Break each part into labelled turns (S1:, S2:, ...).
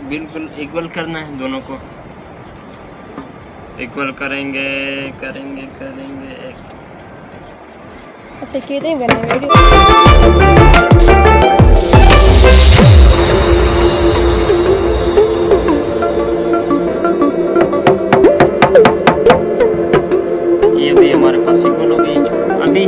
S1: बिल्कुल इक्वल करना है, दोनों को इक्वल करेंगे करेंगे करेंगे।
S2: अच्छा कहते हैं बने वीडियो।
S1: ये भी हमारे पास इक्वल हो गई अभी।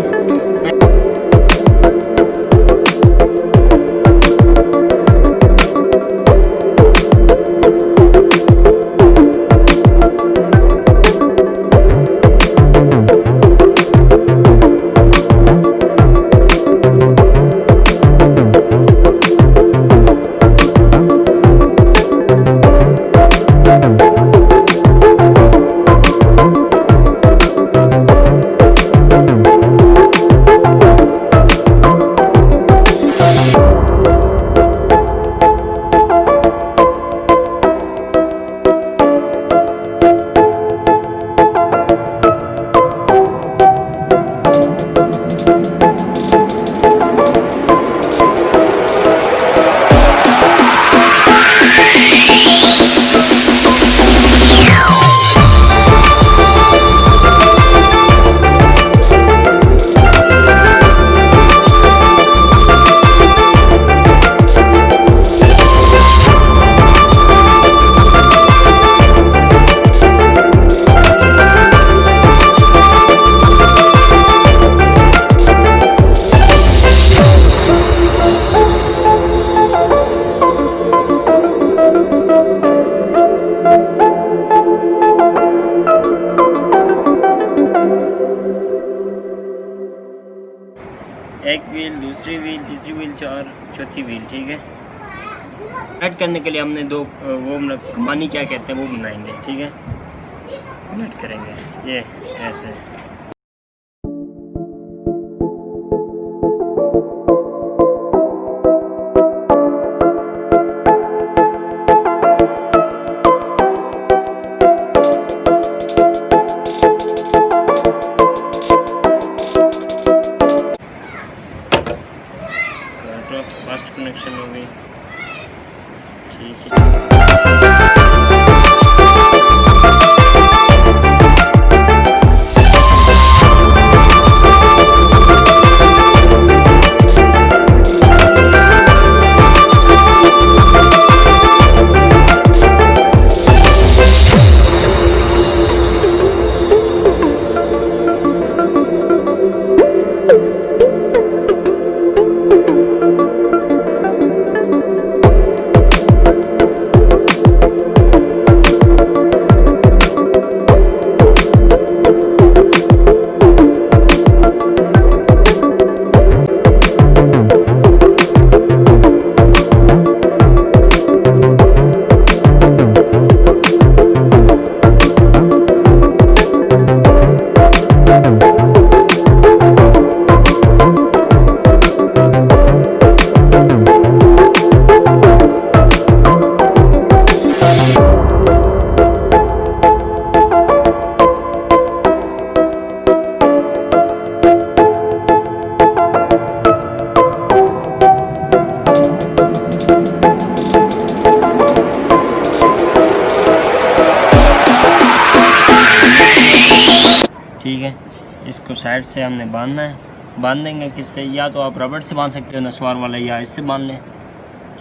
S1: एक व्हील, दूसरी व्हील, तीसरी व्हील, चौथी व्हील। ठीक है, कनेक्ट करने के लिए हमने दो वो कमानी क्या कहते हैं वो बनाएंगे। ठीक है, कनेक्ट करेंगे ये ऐसे। फर्स्ट कनेक्शन हो गई। ठीक है, ठीक है, इसको साइड से हमने बांधना है। बांध देंगे किससे, या तो आप रबड़ से बांध सकते हो नसवार वाला, या इससे बांध लें।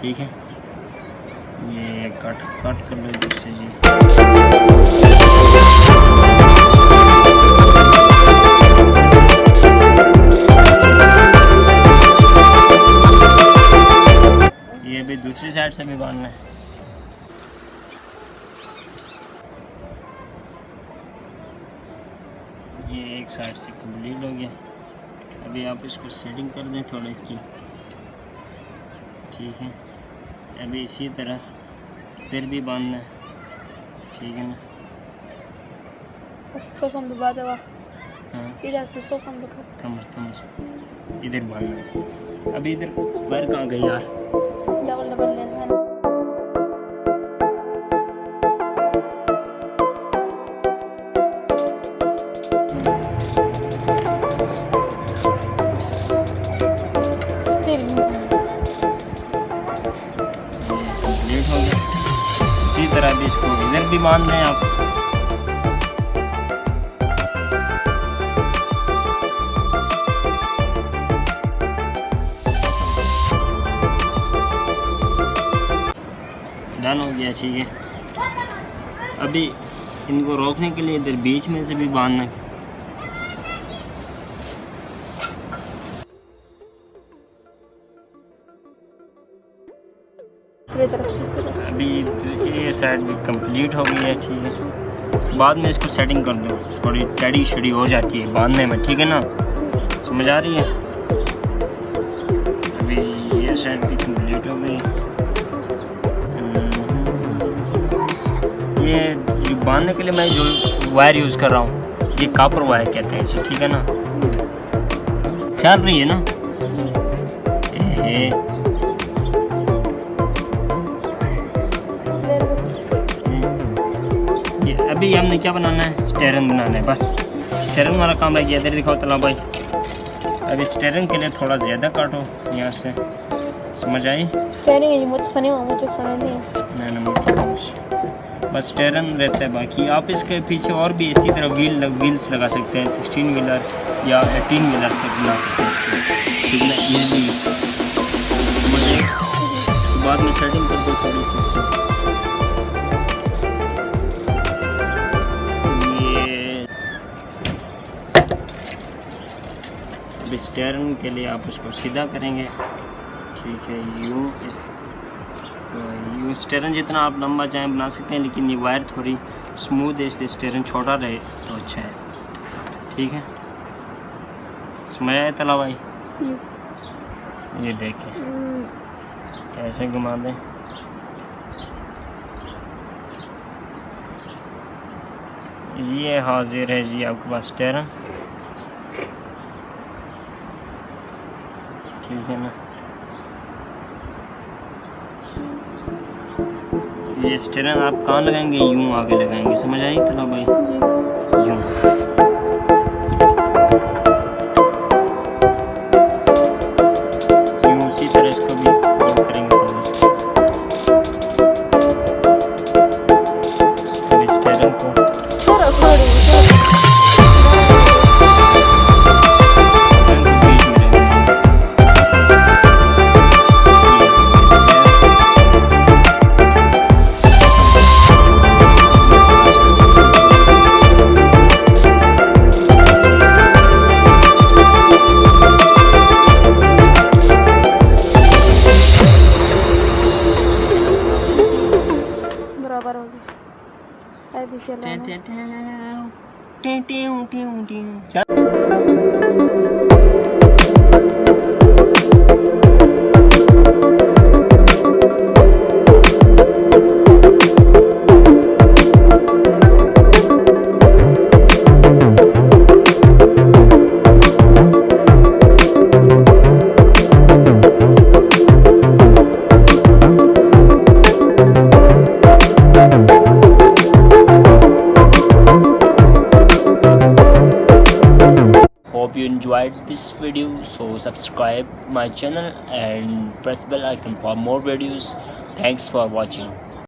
S1: ठीक है, ये कट कर लो दूसरे जी। ये भी दूसरी साइड से भी बांधना है। ये एक साइड से कंप्लीट हो गया। अभी आप इसको सेटिंग कर दें थोड़ा इसकी। ठीक है, अभी इसी तरह फिर भी बांधना है। ठीक है ना, हाँ
S2: इधर से
S1: थमस इधर बांधना है। अभी इधर वायर कहाँ गई यार?
S2: डबल लेना है।
S1: कंप्लीट हो गया। रहा है, अभी इसको इधर भी बांध दें आप। डन हो गया, ठीक है। अभी इनको रोकने के लिए इधर बीच में से भी बांधना है। अभी ये साइड भी कंप्लीट हो गई है, ठीक है। बाद में इसको सेटिंग कर दो, थोड़ी टेढ़ी शेढ़ी हो जाती है बांधने में, ठीक है ना, समझ आ रही है। अभी ये साइड भी कंप्लीट हो गई। ये जो बांधने के लिए मैं जो वायर यूज़ कर रहा हूँ, ये कॉपर वायर कहते हैं इसे, ठीक है ना। चल रही है ना। ये अभी हमने क्या बनाना है, स्टेयरिंग बनाना है, बस स्टेयरिंग वाला काम रह गया। इधर दिखाओ तला भाई। अभी स्टेयरिंग के लिए थोड़ा ज़्यादा काटो यहाँ से, समझ आई। बस स्टेयरिंग रहता है, बाकी आप इसके पीछे और भी इसी तरह व्हील्स लगा सकते हैं, 16 व्हीलर या 18 व्हीलर तक बना सकते हैं इसको, ईजिली। बाद में सेटिंग कर दो थोड़ी सी। ये अभी स्टेयरिंग के लिए आप उसको सीधा करेंगे, ठीक है। यूँ स्टेयरिंग जितना आप लंबा चाहें बना सकते हैं, लेकिन ये वायर थोड़ी स्मूथ है, इसलिए स्टेयरिंग छोटा रहे तो अच्छा है, ठीक है। समझ आया तला भाई। ये देखें, ऐसे घुमा दें। ये हाजिर है जी आपके पास स्टेयरिंग, ठीक है ना। ये स्टेयरिंग आप कहाँ लगाएंगे, यूं आगे लगाएंगे, समझ आई तला भाई। यूं उसी तरह इसको भी फोल्ड करेंगे थोड़ा सा। अभी स्टेयरिंग को Hope you enjoyed this video, so subscribe my channel and press bell icon for more videos. Thanks for watching.